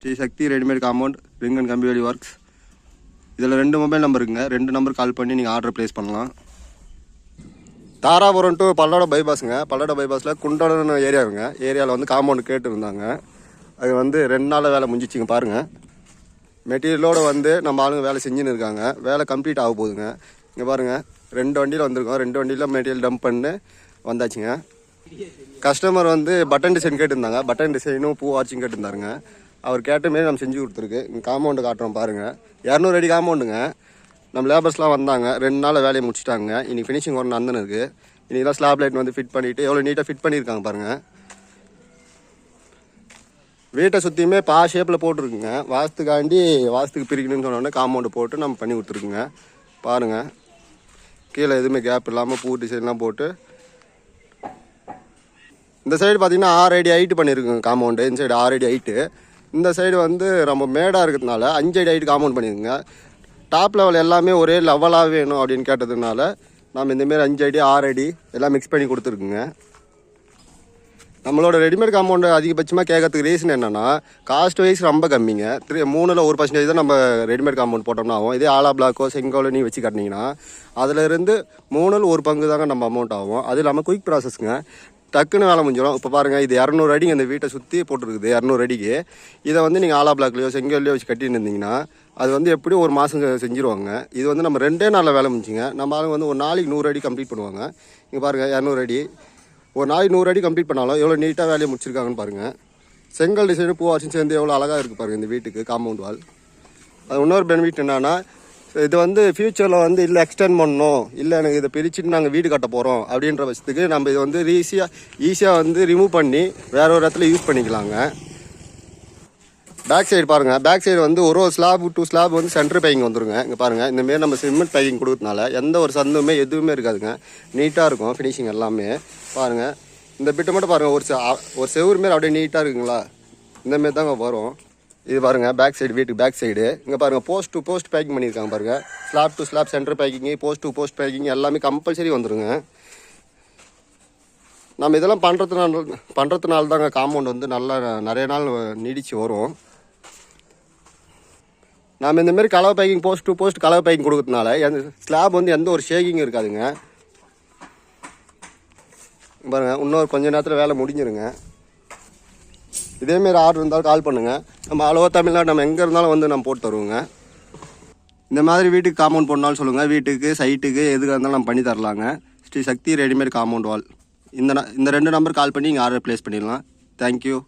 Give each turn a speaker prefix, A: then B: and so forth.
A: Sri Sakthi readymade compound ring and கம்பி வேலி works. இதில் 2 மொபைல் நம்பர் இருக்குங்க. 2 நம்பர் கால் பண்ணி நீங்கள் ஆர்டர் ப்ளேஸ் பண்ணலாம். தாராபுரம் டு பல்லட பைபாஸுங்க. பல்லட பைபாஸில் குண்டடன் ஏரியாவுங்க. ஏரியாவில் வந்து காம்பவுண்டு கேட்டுருந்தாங்க. அது வந்து 2 நாளில் வேலை முடிஞ்சிச்சிங்க. பாருங்கள், மெட்டீரியலோடு வந்து நம்ம ஆளுங்க வேலை செஞ்சுன்னு இருக்காங்க. வேலை கம்ப்ளீட் ஆக போகுதுங்க. இங்கே பாருங்கள், 2 வண்டியில் வந்திருக்கோம். 2 வண்டியில் மெட்டீரியல் டம்ப் பண்ணி வந்தாச்சுங்க. கஸ்டமர் வந்து பட்டன் டிசைன் கேட்டிருந்தாங்க. பட்டன் டிசைனும் பூ வாட்சிங் கேட்டிருந்தாருங்க. அவர் கேட்ட மாரி நம்ம செஞ்சு கொடுத்துருக்கு. இங்கே காம்பவுண்டு காட்டுறோம் பாருங்கள். 200 அடி காம்பவுண்டுங்க. நம்ம லேபர்ஸ்லாம் வந்தாங்க. 2 நாளில் வேலையை முடிச்சிட்டாங்க. இன்றைக்கி ஃபினிஷிங் ஒன்று நடந்துன்னு இருக்குது. இன்றைக்கி தான் ஸ்லாப் லைட் வந்து ஃபிட் பண்ணிவிட்டு எவ்வளோ நீட்டாக ஃபிட் பண்ணியிருக்காங்க பாருங்கள். வீட்டை சுற்றியுமே ஷேப்பில் போட்டிருக்குங்க. வாஸ்துக்கு பிரிக்கணும்னு சொன்னோடனே காம்பவுண்டு போட்டு நம்ம பண்ணி கொடுத்துருக்குங்க. பாருங்கள், கீழே எதுவுமே கேப் இல்லாமல் பூ டிசைன்லாம் போட்டு. இந்த சைடு பார்த்திங்கன்னா 6 அடி ஹைட்டு பண்ணியிருக்குங்க காம்பவுண்டு. இந்த சைடு 6 அடி ஹைட்டு. இந்த சைடு வந்து நம்ம மேடாக இருக்கிறதுனால 5 அடி ஹைட்டு காம்பவுண்ட் பண்ணியிருக்குங்க. டாப் லெவல் எல்லாமே ஒரே லெவலாக வேணும் அப்படின்னு கேட்டதுனால நம்ம இந்தமாரி 5 அடி 6 அடி எல்லாம் மிக்ஸ் பண்ணி கொடுத்துருக்குங்க. நம்மளோட ரெடிமேட் காம்பவுண்டு அதிகபட்சமாக கேட்கறதுக்கு ரீசன் என்னென்னா, காஸ்ட் வைஸ் ரொம்ப கம்மிங்க. 3ல் 1% தான் நம்ம ரெடிமேட் காம்பவுண்ட் போட்டோம்னா ஆகும். இதே ஆலா பிளாக்கோ செங்கோலோ நீ வச்சு கட்டினீங்கன்னா அதிலிருந்து 3ல் 1 பங்கு தாங்க நம்ம அமௌண்ட் ஆகும். அது இல்லாமல் குயிக் ப்ராசஸ்ங்க, டக்குன்னு வேலை முடிஞ்சிடும். இப்போ பாருங்கள், இது 200 அடிங்க. இந்த வீட்டை சுற்றி போட்டுருக்குது 200 அடிக்கு. இதை வந்து நீங்கள் ஆலா பிளாக்லையோ செங்கல்லையோ வச்சு கட்டின்னு இருந்தீங்கன்னா அது வந்து எப்படியும் 1 மாதம் செஞ்சுருவாங்க. இது வந்து நம்ம 2 நாளில் வேலை முடிஞ்சுங்க. நம்ம ஆளுங்க வந்து ஒரு நாளைக்கு 100 அடி கம்ப்ளீட் பண்ணுவாங்க. இங்கே பாருங்கள், 200 அடி ஒரு நாளைக்கு 100 அடி கம்ப்ளீட் பண்ணாலும் எவ்வளோ நீட்டாக வேலையை முடிச்சிருக்காங்கன்னு பாருங்கள். செங்கல் டிசைனு பூவாச்சும் சேர்ந்து எவ்வளோ அழகாக இருக்குது பாருங்கள் இந்த வீட்டுக்கு காம்பவுண்ட் வால். அது இன்னொரு பெனிஃபிட் என்னன்னா, இது வந்து ஃப்யூச்சரில் வந்து இல்லை எக்ஸ்டெண்ட் பண்ணணும், இல்லை எனக்கு இதை பிரிச்சுட்டு நாங்கள் வீடு கட்ட போகிறோம் அப்படின்ற பட்சத்துக்கு நம்ம இதை வந்து ஈஸியாக வந்து ரிமூவ் பண்ணி வேற ஒரு இடத்துல யூஸ் பண்ணிக்கலாங்க. பேக் சைடு பாருங்கள். பேக் சைடு வந்து ஒரு ஸ்லாப் 2 ஸ்லாப் வந்து சென்டர் பேக்கிங் வந்துருங்க. இங்கே பாருங்கள், இந்தமாரி நம்ம சிமெண்ட் பேக்கிங் கொடுக்கறதுனால எந்த ஒரு சந்துமே எதுவுமே இருக்காதுங்க. நீட்டாக இருக்கும் ஃபினிஷிங் எல்லாமே. பாருங்கள், இந்த பிட்டு மட்டும் பாருங்கள், ஒரு செவுறு மாரி அப்படியே நீட்டாக இருக்குங்களா, இந்தமாரி தாங்க வரும். இது பாருங்கள், பேக் சைடு, வீட்டுக்கு பேக் சைடு. இங்கே பாருங்கள், போஸ்ட் டு போஸ்ட் பேக்கிங் பண்ணியிருக்காங்க பாருங்கள். Slab to slab centre packing, post to post packing எல்லாமே கம்பல்சரி வந்துடுங்க. நம்ம இதெல்லாம் பண்ணுறதுனால தாங்க காம்பவுண்ட் வந்து நல்லா நிறைய நாள் நீடிச்சு வரும். நம்ம இந்தமாரி கலவை பேக்கிங் போஸ்ட் டு போஸ்ட் கலவை பேக்கிங் கொடுக்கறதுனால ஸ்லாப் வந்து எந்த ஒரு ஷேக்கிங் இருக்காதுங்க. பாருங்கள், இன்னொரு கொஞ்ச நேரத்தில் வேலை முடிஞ்சிருங்க. இதேமாரி ஆர்டர் இருந்தாலும் கால் பண்ணுங்கள். நம்ம அளவோ தமிழ்நாடு நம்ம எங்கே இருந்தாலும் வந்து நம்ம போட்டு தருவோங்க. இந்த மாதிரி வீட்டுக்கு காம்பவுண்ட் போடனாலும் சொல்லுங்கள். வீட்டுக்கு சைட்டுக்கு எதுக்காக இருந்தாலும் நம்ம பண்ணி தரலாங்க. Sri Sakthi readymade compound wall. இந்த 2 நம்பர் கால் பண்ணி இங்கே ஆர்டர் ப்ளேஸ் பண்ணிடலாம். தேங்க்யூ.